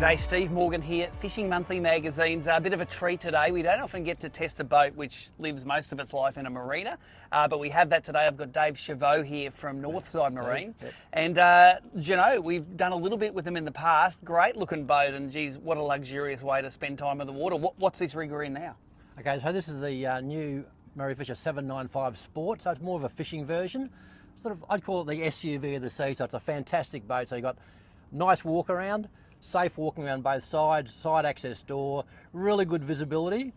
G'day, Steve Morgan here, Fishing Monthly Magazine's a bit of a treat today. We don't often get to test a boat which lives most of its life in a marina, but we have that today. I've got Dave Jeanneau here from Northdside Marine. Yep. And Jeanneau, we've done a little bit with them in the past. Great looking boat, and geez, what a luxurious way to spend time in the water. What's this rig we're in now? Okay, so this is the new Murray Fisher 795 Sport, so it's more of a fishing version. I'd call it the SUV of the sea, so it's a fantastic boat. So you've got nice walk around, safe walking around both sides, side access door, really good visibility.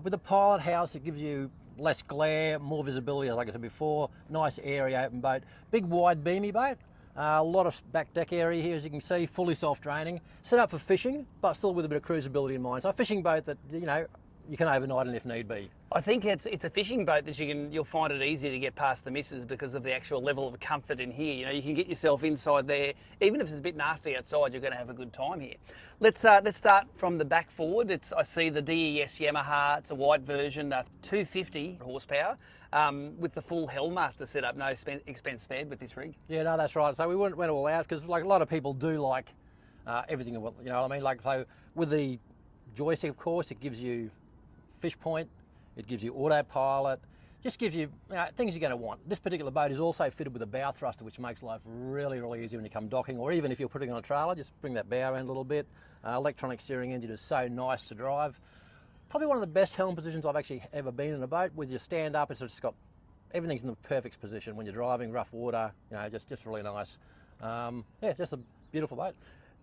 With the pilot house, it gives you less glare, more visibility, like I said before, nice airy open boat. Big wide beamy boat, a lot of back deck area here, as you can see, fully self-draining. Set up for fishing, but still with a bit of cruisability in mind. So a fishing boat that, you know, you can overnight in if need be. I think it's a fishing boat that you'll find it easy to get past the missus because of the actual level of comfort in here. You know, you can get yourself inside there, even if it's a bit nasty outside. You're going to have a good time here. Let's start from the back forward. I see the DES Yamaha. It's a white version, 250 horsepower, with the full Helm master setup. No expense spared with this rig. Yeah, no, that's right. So we went all out because, like, a lot of people do like everything. You know what I mean? Like, so with the joystick, of course, it gives you fish point, it gives you autopilot, just gives you, things you're going to want. This particular boat is also fitted with a bow thruster, which makes life really, really easy when you come docking, or even if you're putting on a trailer, just bring that bow around a little bit. Electronic steering engine is so nice to drive. Probably one of the best helm positions I've actually ever been in a boat. With your stand up, it's just got, everything's in the perfect position when you're driving, rough water, just really nice. Yeah, just a beautiful boat.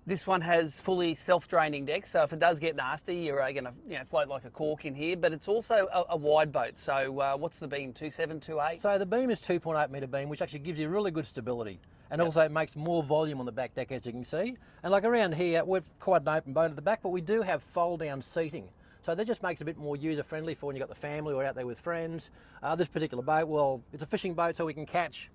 This one has fully self-draining decks, so if it does get nasty, you're going to float like a cork in here. But it's also a wide boat. So what's the beam? 2.7, 2.8? So the beam is 2.8 metre beam, which actually gives you really good stability, and also it makes more volume on the back deck, as you can see. And like around here, we're quite an open boat at the back, but we do have fold-down seating. So that just makes it a bit more user-friendly for when you've got the family or out there with friends. This particular boat, well, it's a fishing boat, so we can catch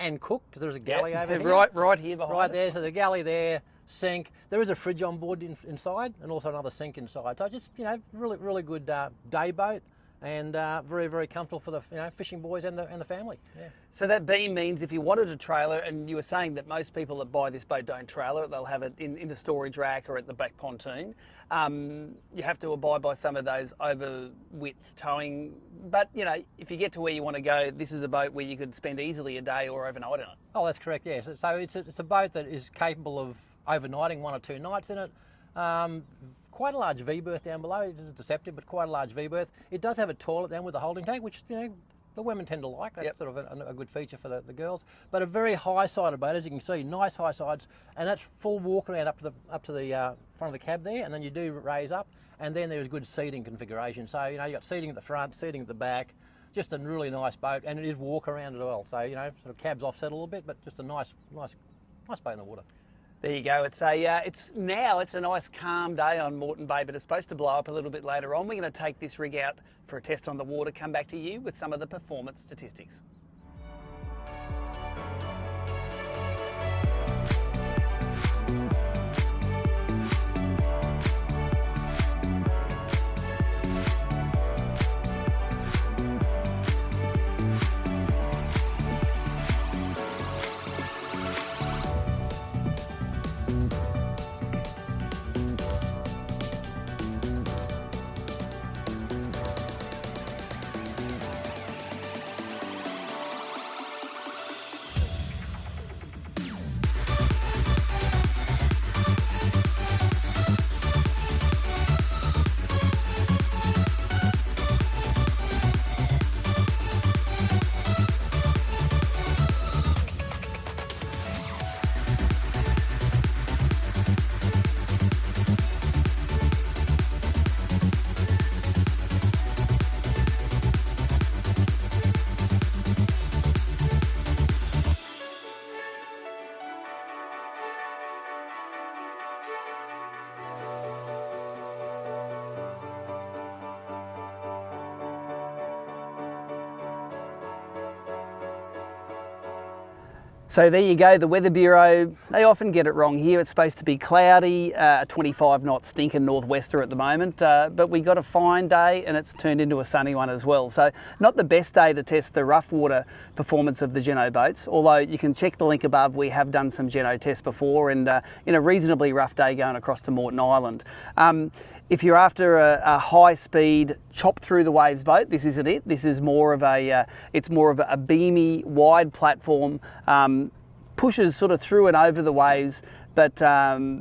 and cook, because there's a galley over here. Right here behind us. Right there, so the galley there. Sink. There is a fridge on board inside, and also another sink inside. So just really good day boat, and very comfortable for the fishing boys and the family. Yeah. So that beam means if you wanted a trailer, and you were saying that most people that buy this boat don't trailer it, they'll have it in the storage rack or at the back pontoon. You have to abide by some of those over width towing. But if you get to where you want to go, this is a boat where you could spend easily a day or overnight in it. Oh, that's correct. Yes. So it's a boat that is capable of overnighting 1 or 2 nights in it. Quite a large V-berth down below. It is deceptive, but quite a large V-berth. It does have a toilet down with a holding tank, which the women tend to like. That's sort of a good feature for the girls. But a very high-sided boat, as you can see, nice high sides, and that's full walk around up to the front of the cab there, and then you do raise up, and then there's good seating configuration. So you got seating at the front, seating at the back. Just a really nice boat, and it is walk around as well. So sort of cab's offset a little bit, but just a nice boat in the water. There you go. It's a nice calm day on Moreton Bay, but it's supposed to blow up a little bit later on. We're going to take this rig out for a test on the water, come back to you with some of the performance statistics. So there you go, the Weather Bureau, they often get it wrong here. It's supposed to be cloudy, a 25 knot stinking northwester at the moment, but we got a fine day and it's turned into a sunny one as well. So not the best day to test the rough water performance of the Jeanneau boats, although you can check the link above. We have done some Jeanneau tests before, and in a reasonably rough day going across to Moreton Island. If you're after a high-speed chop through the waves boat, this isn't it. This is more of a it's more of a beamy, wide platform, pushes sort of through and over the waves, but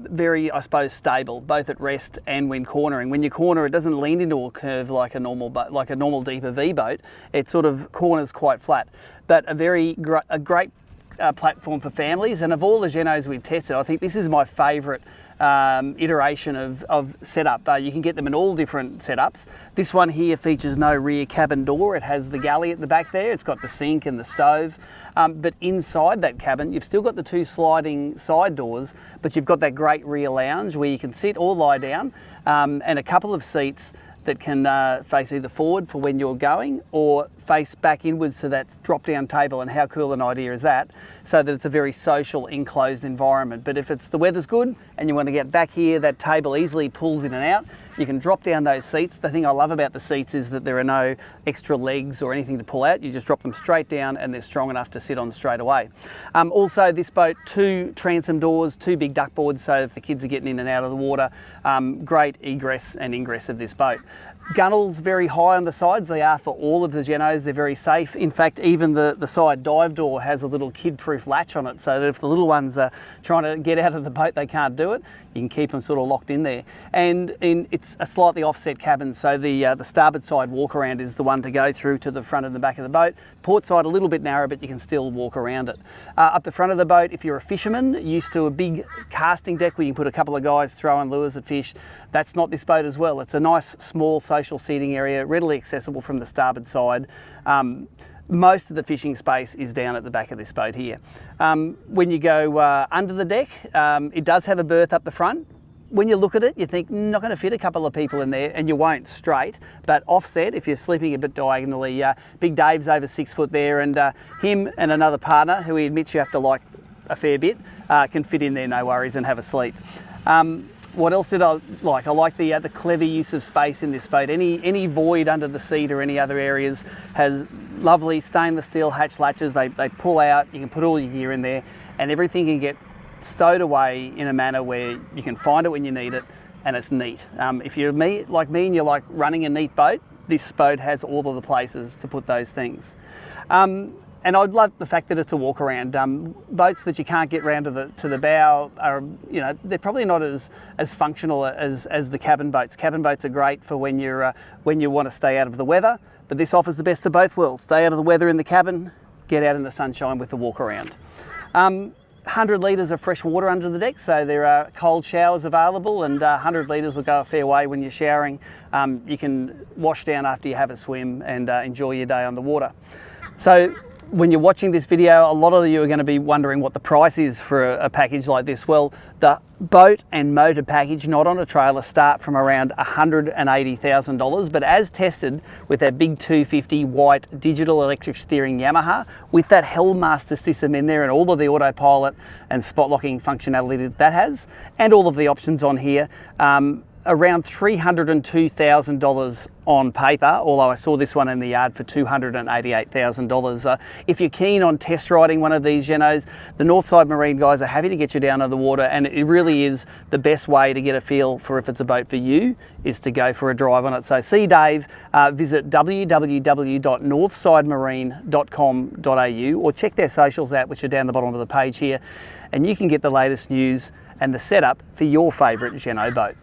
very, I suppose, stable, both at rest and when cornering. When you corner, it doesn't lean into a curve like a normal boat, like a normal deeper V boat. It sort of corners quite flat, but a great platform for families. And of all the Jeanneaus we've tested, I think this is my favourite iteration of setup. You can get them in all different setups. This one here features no rear cabin door. It has the galley at the back there. It's got the sink and the stove. But inside that cabin, you've still got the two sliding side doors, but you've got that great rear lounge where you can sit or lie down, and a couple of seats that can face either forward for when you're going or face back inwards to that drop-down table. And how cool an idea is that? So that it's a very social, enclosed environment. But if the weather's good and you want to get back here, that table easily pulls in and out. You can drop down those seats. The thing I love about the seats is that there are no extra legs or anything to pull out. You just drop them straight down and they're strong enough to sit on straight away. Also, this boat, two transom doors, two big duck boards, so if the kids are getting in and out of the water, great egress and ingress of this boat. Gunnels very high on the sides. They are for all of the Jeanneaus. They're very safe. In fact, even the side dive door has a little kid-proof latch on it, so that if the little ones are trying to get out of the boat, they can't do it. You can keep them sort of locked in there. And it's a slightly offset cabin, so the starboard side walk around is the one to go through to the front and the back of the boat. Port side a little bit narrow, but you can still walk around it. Up the front of the boat, if you're a fisherman used to a big casting deck where you can put a couple of guys throwing lures at fish, that's not this boat as well. It's a nice small social seating area, readily accessible from the starboard side. Most of the fishing space is down at the back of this boat here. When you go under the deck, it does have a berth up the front. When you look at it, you think, not going to fit a couple of people in there, and you won't straight, but offset, if you're sleeping a bit diagonally. Big Dave's over 6 foot there, and him and another partner, who he admits you have to like a fair bit, can fit in there, no worries, and have a sleep. What else did I like? I like the clever use of space in this boat. Any void under the seat or any other areas has lovely stainless steel hatch latches. They pull out, you can put all your gear in there, and everything can get stowed away in a manner where you can find it when you need it, and it's neat. If you're like me and you like running a neat boat, this boat has all of the places to put those things. And I love the fact that it's a walk around. Boats that you can't get round to the bow are, they're probably not as functional as the cabin boats. Cabin boats are great for when you want to stay out of the weather, but this offers the best of both worlds. Stay out of the weather in the cabin, get out in the sunshine with the walk around. 100 litres of fresh water under the deck, so there are cold showers available, and 100 litres will go a fair way when you're showering. You can wash down after you have a swim and enjoy your day on the water. So when you're watching this video, a lot of you are going to be wondering what the price is for a package like this. Well, the boat and motor package, not on a trailer, start from around $180,000, but as tested with that big 250 white digital electric steering Yamaha, with that Helm master system in there and all of the autopilot and spot locking functionality that has, and all of the options on here, around $302,000 on paper, although I saw this one in the yard for $288,000. If you're keen on test riding one of these Jeanneaus, the Northdside Marine guys are happy to get you down on the water, and it really is the best way to get a feel for if it's a boat for you, is to go for a drive on it. So see Dave, visit www.northsidemarine.com.au or check their socials out, which are down the bottom of the page here, and you can get the latest news and the setup for your favourite Jeanneau boat.